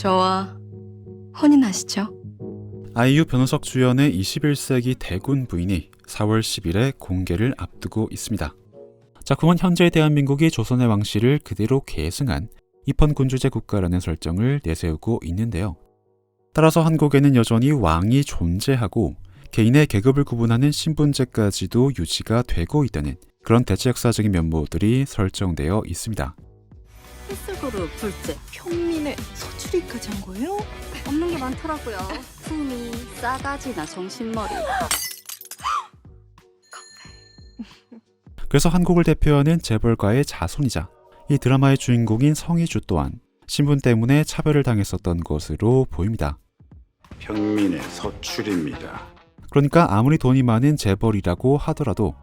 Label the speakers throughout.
Speaker 1: 저와 혼인하시죠?
Speaker 2: 아이유 변호석 주연의 21세기 대군 부인이 4월 10일에 공개를 앞두고 있습니다. 작품은 현재 대한민국이 조선의 왕실을 그대로 계승한 입헌군주제 국가라는 설정을 내세우고 있는데요. 따라서 한국에는 여전히 왕이 존재하고 개인의 계급을 구분하는 신분제까지도 유지가 되고 있다는 그런 대체역사적인 면모들이 설정되어 있습니다.
Speaker 3: 햇술그룹 둘째 평민의 서출이까지 한 거예요?
Speaker 4: 없는 게 많더라고요. 품위, 싸가지나 정신머리.
Speaker 2: 그래서 한국을 대표하는 재벌가의 자손이자 이 드라마의 주인공인 성희주 또한 신분 때문에 차별을 당했었던 것으로 보입니다.
Speaker 5: 평민의 서출입니다.
Speaker 2: 그러니까 아무리 돈이 많은 재벌이라고 하더라도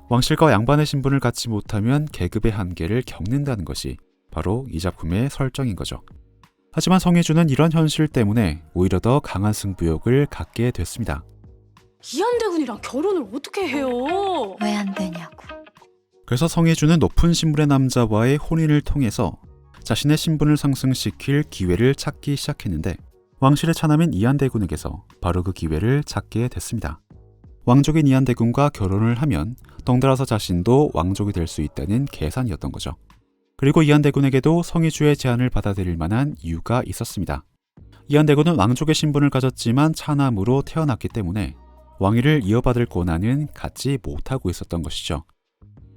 Speaker 2: 왕실과 양반의 신분을 갖지 못하면 계급의 한계를 겪는다는 것이 바로 이 작품의 설정인 거죠. 하지만 성희주는 이런 현실 때문에 오히려 더 강한 승부욕을 갖게 됐습니다.
Speaker 3: 이한대군이랑 결혼을 어떻게 해요?
Speaker 1: 왜 안 되냐고.
Speaker 2: 그래서 성희주는 높은 신분의 남자와의 혼인을 통해서 자신의 신분을 상승시킬 기회를 찾기 시작했는데 왕실의 차남인 이한대군에게서 바로 그 기회를 찾게 됐습니다. 왕족인 이한대군과 결혼을 하면 덩달아서 자신도 왕족이 될 수 있다는 계산이었던 거죠. 그리고 이한대군에게도 성희주의 제안을 받아들일 만한 이유가 있었습니다. 이한대군은 왕족의 신분을 가졌지만 차남으로 태어났기 때문에 왕위를 이어받을 권한은 갖지 못하고 있었던 것이죠.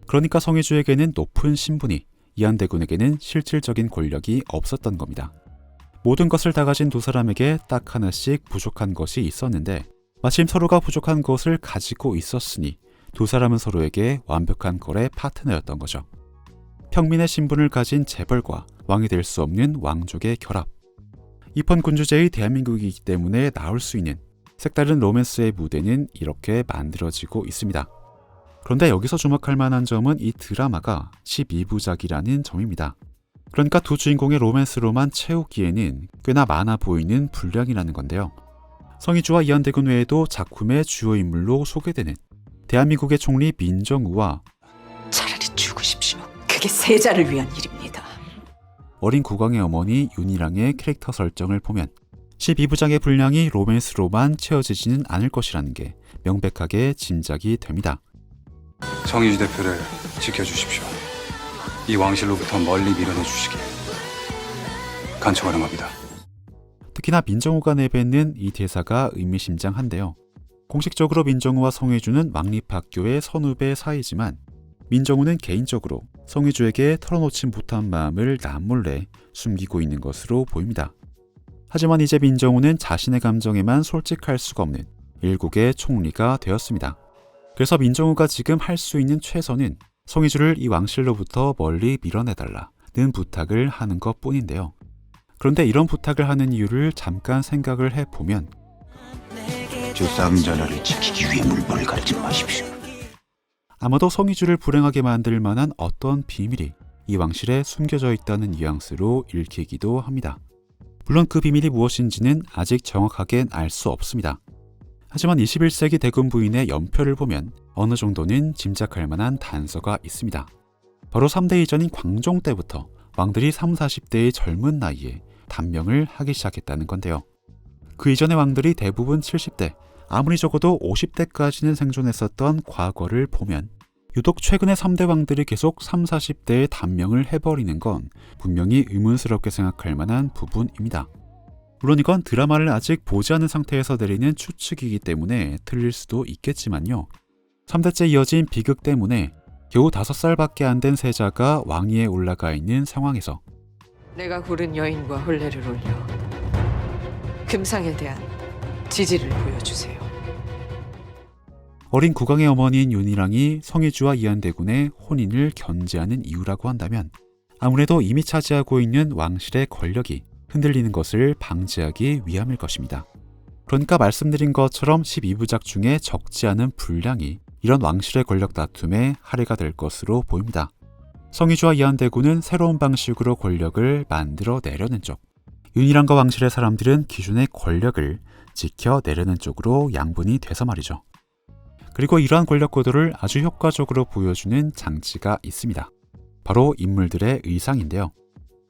Speaker 2: 그러니까 성희주에게는 높은 신분이, 이한대군에게는 실질적인 권력이 없었던 겁니다. 모든 것을 다 가진 두 사람에게 딱 하나씩 부족한 것이 있었는데 마침 서로가 부족한 것을 가지고 있었으니 두 사람은 서로에게 완벽한 거래 파트너였던 거죠. 평민의 신분을 가진 재벌과 왕이 될 수 없는 왕족의 결합. 입헌군주제의 대한민국이기 때문에 나올 수 있는 색다른 로맨스의 무대는 이렇게 만들어지고 있습니다. 그런데 여기서 주목할 만한 점은 이 드라마가 12부작이라는 점입니다. 그러니까 두 주인공의 로맨스로만 채우기에는 꽤나 많아 보이는 분량이라는 건데요. 성희주와 이한대군 외에도 작품의 주요 인물로 소개되는 대한민국의 총리 민정우와
Speaker 3: 차라리 죽으십시오. 그게 세자를 위한 일입니다.
Speaker 2: 어린 국왕의 어머니 윤희랑의 캐릭터 설정을 보면 12부작의 분량이 로맨스로만 채워지지는 않을 것이라는 게 명백하게 짐작이 됩니다.
Speaker 6: 성희주 대표를 지켜주십시오. 이 왕실로부터 멀리 밀어내 주시길 간청하는 겁니다.
Speaker 2: 특히나 민정우가 내뱉는 이 대사가 의미심장한데요. 공식적으로 민정우와 성희주는 왕립학교의 선후배 사이지만 민정우는 개인적으로 성희주에게 털어놓지 못한 마음을 남몰래 숨기고 있는 것으로 보입니다. 하지만 이제 민정우는 자신의 감정에만 솔직할 수가 없는 일국의 총리가 되었습니다. 그래서 민정우가 지금 할 수 있는 최선은 성희주를 이 왕실로부터 멀리 밀어내달라는 부탁을 하는 것 뿐인데요. 그런데 이런 부탁을 하는 이유를 잠깐 생각을 해보면
Speaker 5: 저 쌍전하를 지키기 위해 물건을 가르지 마십시오.
Speaker 2: 아마도 성희주를 불행하게 만들 만한 어떤 비밀이 이 왕실에 숨겨져 있다는 뉘앙스로 읽히기도 합니다. 물론 그 비밀이 무엇인지는 아직 정확하게 알 수 없습니다. 하지만 21세기 대군 부인의 연표를 보면 어느 정도는 짐작할 만한 단서가 있습니다. 바로 3대 이전인 광종 때부터 왕들이 30, 40대의 젊은 나이에 단명을 하기 시작했다는 건데요. 그 이전의 왕들이 대부분 70대, 아무리 적어도 50대까지는 생존했었던 과거를 보면 유독 최근의 3대 왕들이 계속 30, 40대에 단명을 해버리는 건 분명히 의문스럽게 생각할 만한 부분입니다. 물론 이건 드라마를 아직 보지 않은 상태에서 내리는 추측이기 때문에 틀릴 수도 있겠지만요. 3대째 이어진 비극 때문에 겨우 5살밖에 안 된 세자가 왕위에 올라가 있는 상황에서
Speaker 7: 내가 고른 여인과 혼례를 올려 금상에 대한 지지를 보여주세요.
Speaker 2: 어린 국왕의 어머니인 윤희랑이 성희주와 이한대군의 혼인을 견제하는 이유라고 한다면 아무래도 이미 차지하고 있는 왕실의 권력이 흔들리는 것을 방지하기 위함일 것입니다. 그러니까 말씀드린 것처럼 12부작 중에 적지 않은 분량이 이런 왕실의 권력 다툼에 할애가 될 것으로 보입니다. 성희주와 이한대군은 새로운 방식으로 권력을 만들어내려는 쪽, 윤희랑과 왕실의 사람들은 기존의 권력을 지켜내려는 쪽으로 양분이 돼서 말이죠. 그리고 이러한 권력 구도를 아주 효과적으로 보여주는 장치가 있습니다. 바로 인물들의 의상인데요.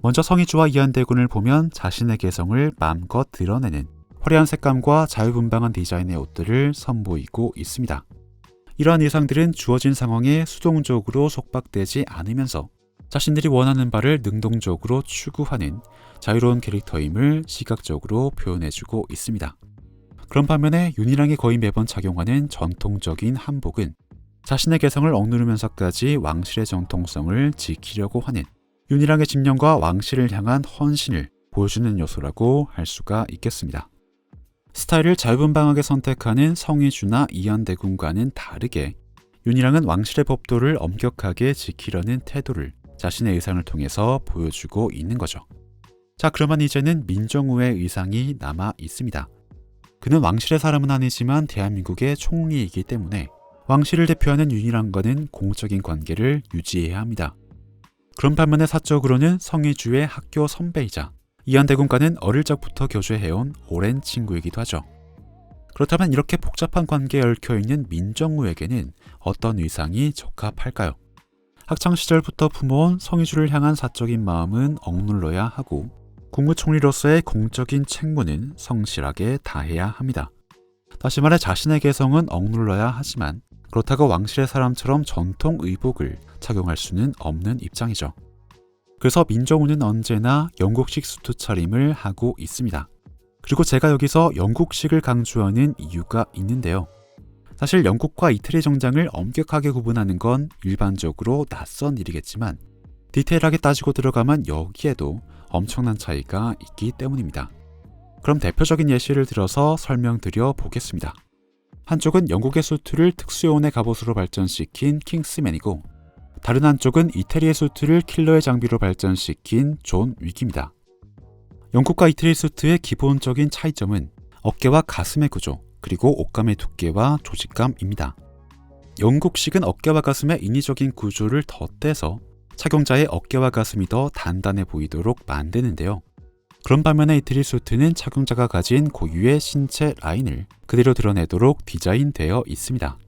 Speaker 2: 먼저 성희주와 이한대군을 보면 자신의 개성을 마음껏 드러내는 화려한 색감과 자유분방한 디자인의 옷들을 선보이고 있습니다. 이러한 의상들은 주어진 상황에 수동적으로 속박되지 않으면서 자신들이 원하는 바를 능동적으로 추구하는 자유로운 캐릭터임을 시각적으로 표현해주고 있습니다. 그런 반면에 윤희랑이 거의 매번 착용하는 전통적인 한복은 자신의 개성을 억누르면서까지 왕실의 정통성을 지키려고 하는 윤희랑의 집념과 왕실을 향한 헌신을 보여주는 요소라고 할 수가 있겠습니다. 스타일을 자유분방하게 선택하는 성희주나 이한대군과는 다르게 윤희랑은 왕실의 법도를 엄격하게 지키려는 태도를 자신의 의상을 통해서 보여주고 있는 거죠. 자, 그러면 이제는 민정우의 의상이 남아 있습니다. 그는 왕실의 사람은 아니지만 대한민국의 총리이기 때문에 왕실을 대표하는 윤희랑과는 공적인 관계를 유지해야 합니다. 그런 반면에 사적으로는 성희주의 학교 선배이자 이한대군과는 어릴 적부터 교제해온 오랜 친구이기도 하죠. 그렇다면 이렇게 복잡한 관계에 얽혀있는 민정우에게는 어떤 의상이 적합할까요? 학창시절부터 품어온 성희주를 향한 사적인 마음은 억눌러야 하고 국무총리로서의 공적인 책무는 성실하게 다해야 합니다. 다시 말해 자신의 개성은 억눌러야 하지만 그렇다고 왕실의 사람처럼 전통 의복을 착용할 수는 없는 입장이죠. 그래서 민정우는 언제나 영국식 수트 차림을 하고 있습니다. 그리고 제가 여기서 영국식을 강조하는 이유가 있는데요. 사실 영국과 이태리 정장을 엄격하게 구분하는 건 일반적으로 낯선 일이겠지만 디테일하게 따지고 들어가면 여기에도 엄청난 차이가 있기 때문입니다. 그럼 대표적인 예시를 들어서 설명드려 보겠습니다. 한쪽은 영국의 수트를 특수요원의 갑옷으로 발전시킨 킹스맨이고 다른 한쪽은 이태리의 수트를 킬러의 장비로 발전시킨 존 윅입니다. 영국과 이태리 수트의 기본적인 차이점은 어깨와 가슴의 구조, 그리고 옷감의 두께와 조직감입니다. 영국식은 어깨와 가슴의 인위적인 구조를 덧대서 착용자의 어깨와 가슴이 더 단단해 보이도록 만드는데요. 그런 반면에 이태리 수트는 착용자가 가진 고유의 신체 라인을 그대로 드러내도록 디자인되어 있습니다.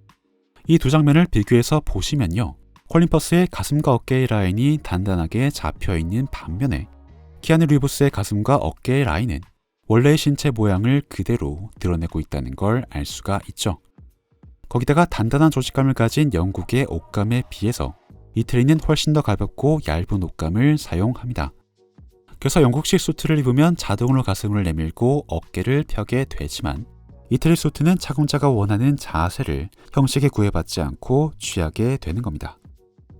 Speaker 2: 이 두 장면을 비교해서 보시면요. 콜린 퍼스의 가슴과 어깨의 라인이 단단하게 잡혀있는 반면에 키아누 리브스의 가슴과 어깨의 라인은 원래의 신체 모양을 그대로 드러내고 있다는 걸 알 수가 있죠. 거기다가 단단한 조직감을 가진 영국의 옷감에 비해서 이태리는 훨씬 더 가볍고 얇은 옷감을 사용합니다. 그래서 영국식 수트를 입으면 자동으로 가슴을 내밀고 어깨를 펴게 되지만 이태리 수트는 착용자가 원하는 자세를 형식에 구애받지 않고 취하게 되는 겁니다.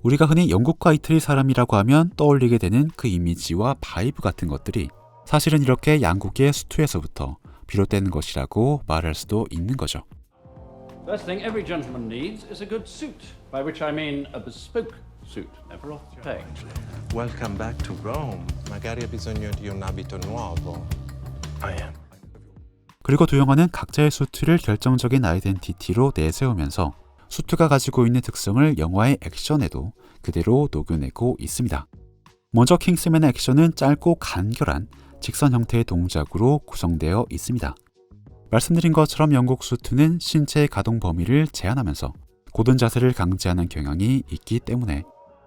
Speaker 2: 우리가 흔히 영국과 이태리 사람이라고 하면 떠올리게 되는 그 이미지와 바이브 같은 것들이 사실은 이렇게 양국의 수트에서부터 비롯되는 것이라고 말할 수도 있는 거죠.
Speaker 8: First thing every gentleman needs is a good suit, by which I mean a bespoke suit, never off the peg.
Speaker 9: Welcome back to Rome. Magari ha bisogno di un abito nuovo. I am.
Speaker 2: 그리고 두 영화는 각자의 수트를 결정적인 아이덴티티로 내세우면서 수트가 가지고 있는 특성을 영화의 액션에도 그대로 녹여내고 있습니다. 먼저 킹스맨의 액션은 짧고 간결한 직선 형태의 동작으로 구성되어 있습니다. 말씀드린 것처럼 영국 수트는 신체의 가동 범위를 제한하면서 고든 자세를 강제하는 경향이 있기 때문에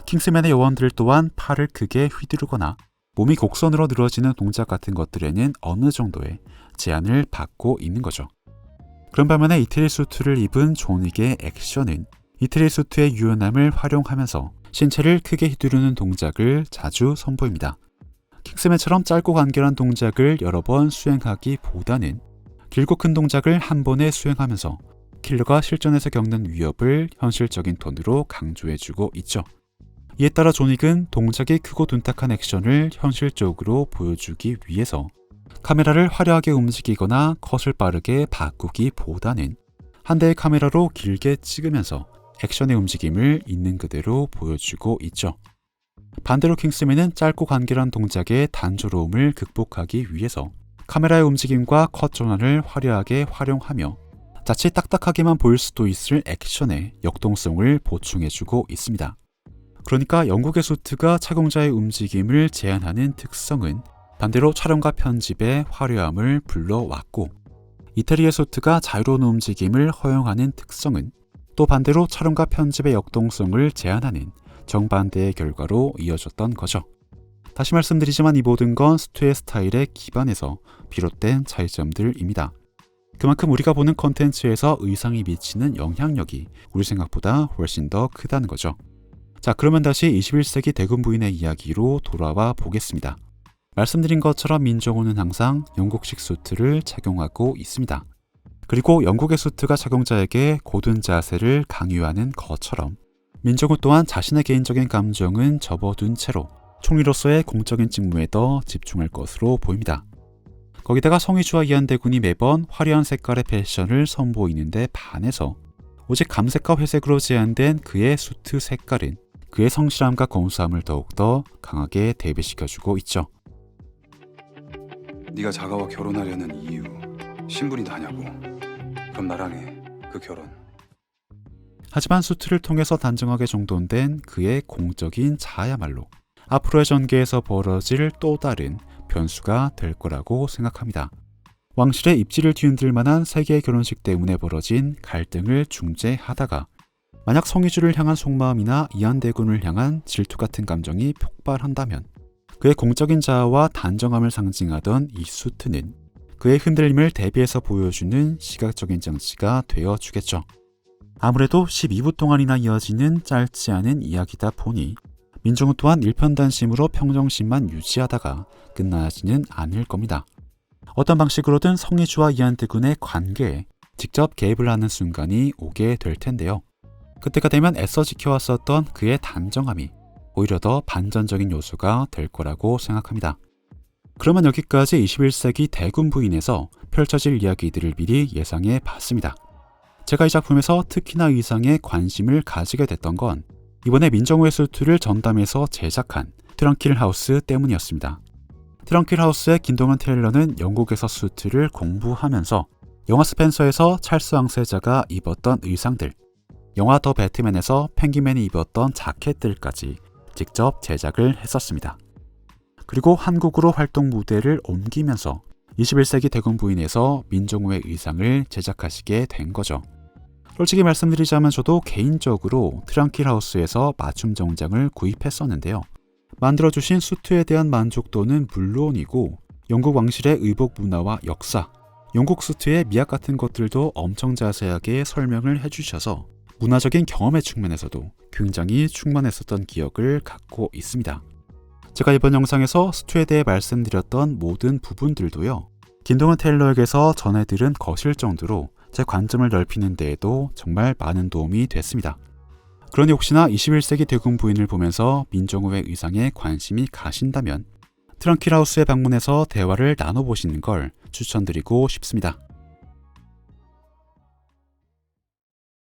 Speaker 2: 킹스맨의 요원들 또한 팔을 크게 휘두르거나 몸이 곡선으로 늘어지는 동작 같은 것들에는 어느 정도의 제한을 받고 있는 거죠. 그런 반면에 이태리 수트를 입은 존 윅의 액션은 이태리 수트의 유연함을 활용하면서 신체를 크게 휘두르는 동작을 자주 선보입니다. 킹스맨처럼 짧고 간결한 동작을 여러 번 수행하기보다는 길고 큰 동작을 한 번에 수행하면서 킬러가 실전에서 겪는 위협을 현실적인 톤으로 강조해주고 있죠. 이에 따라 존 윅은 동작이 크고 둔탁한 액션을 현실적으로 보여주기 위해서 카메라를 화려하게 움직이거나 컷을 빠르게 바꾸기보다는 한 대의 카메라로 길게 찍으면서 액션의 움직임을 있는 그대로 보여주고 있죠. 반대로 킹스맨은 짧고 간결한 동작의 단조로움을 극복하기 위해서 카메라의 움직임과 컷 전환을 화려하게 활용하며 자칫 딱딱하게만 보일 수도 있을 액션의 역동성을 보충해주고 있습니다. 그러니까 영국의 수트가 착용자의 움직임을 제한하는 특성은 반대로 촬영과 편집의 화려함을 불러왔고, 이태리의 수트가 자유로운 움직임을 허용하는 특성은 또 반대로 촬영과 편집의 역동성을 제한하는 정반대의 결과로 이어졌던 거죠. 다시 말씀드리지만 이 모든 건 수트의 스타일에 기반해서 비롯된 차이점들입니다. 그만큼 우리가 보는 콘텐츠에서 의상이 미치는 영향력이 우리 생각보다 훨씬 더 크다는 거죠. 자, 그러면 다시 21세기 대군 부인의 이야기로 돌아와 보겠습니다. 말씀드린 것처럼 민정호는 항상 영국식 수트를 착용하고 있습니다. 그리고 영국의 수트가 착용자에게 고든 자세를 강요하는 것처럼 민정호 또한 자신의 개인적인 감정은 접어둔 채로 총리로서의 공적인 직무에 더 집중할 것으로 보입니다. 거기다가 성희주와 이한대군이 매번 화려한 색깔의 패션을 선보이는데 반해서 오직 감색과 회색으로 제한된 그의 수트 색깔은 그의 성실함과 검소함을 더욱더 강하게 대비시켜주고 있죠.
Speaker 6: 네가 자가와 결혼하려는 이유, 신분이 다냐고. 그럼 나랑 해, 그 결혼.
Speaker 2: 하지만 수트를 통해서 단정하게 정돈된 그의 공적인 자아야말로 앞으로의 전개에서 벌어질 또 다른 변수가 될 거라고 생각합니다. 왕실의 입지를 뒤흔들 만한 세계의 결혼식 때문에 벌어진 갈등을 중재하다가 만약 성희주를 향한 속마음이나 이한대군을 향한 질투 같은 감정이 폭발한다면 그의 공적인 자아와 단정함을 상징하던 이 수트는 그의 흔들림을 대비해서 보여주는 시각적인 장치가 되어주겠죠. 아무래도 12부 동안이나 이어지는 짧지 않은 이야기다 보니 민정호 또한 일편단심으로 평정심만 유지하다가 끝나지는 않을 겁니다. 어떤 방식으로든 성희주와 이한대군의 관계에 직접 개입을 하는 순간이 오게 될 텐데요. 그때가 되면 애써 지켜왔었던 그의 단정함이 오히려 더 반전적인 요소가 될 거라고 생각합니다. 그러면 여기까지 21세기 대군 부인에서 펼쳐질 이야기들을 미리 예상해 봤습니다. 제가 이 작품에서 특히나 의상에 관심을 가지게 됐던 건 이번에 민정호의 수트를 전담해서 제작한 트렁킬 하우스 때문이었습니다. 트렁킬 하우스의 김동현 테일러는 영국에서 수트를 공부하면서 영화 스펜서에서 찰스 왕세자가 입었던 의상들, 영화 더 배트맨에서 펭귄맨이 입었던 자켓들까지 직접 제작을 했었습니다. 그리고 한국으로 활동 무대를 옮기면서 21세기 대군 부인에서 민정호의 의상을 제작하시게 된 거죠. 솔직히 말씀드리자면 저도 개인적으로 트렁킬 하우스에서 맞춤 정장을 구입했었는데요. 만들어주신 수트에 대한 만족도는 물론이고 영국 왕실의 의복 문화와 역사, 영국 수트의 미학 같은 것들도 엄청 자세하게 설명을 해주셔서 문화적인 경험의 측면에서도 굉장히 충만했었던 기억을 갖고 있습니다. 제가 이번 영상에서 수트에 대해 말씀드렸던 모든 부분들도요, 김동현 테일러에게서 전해들은 것일 정도로 제 관점을 넓히는 데에도 정말 많은 도움이 됐습니다. 그러니 혹시나 21세기 대군 부인을 보면서 민정호의 의상에 관심이 가신다면 트렁킬 하우스에 방문해서 대화를 나눠보시는 걸 추천드리고 싶습니다.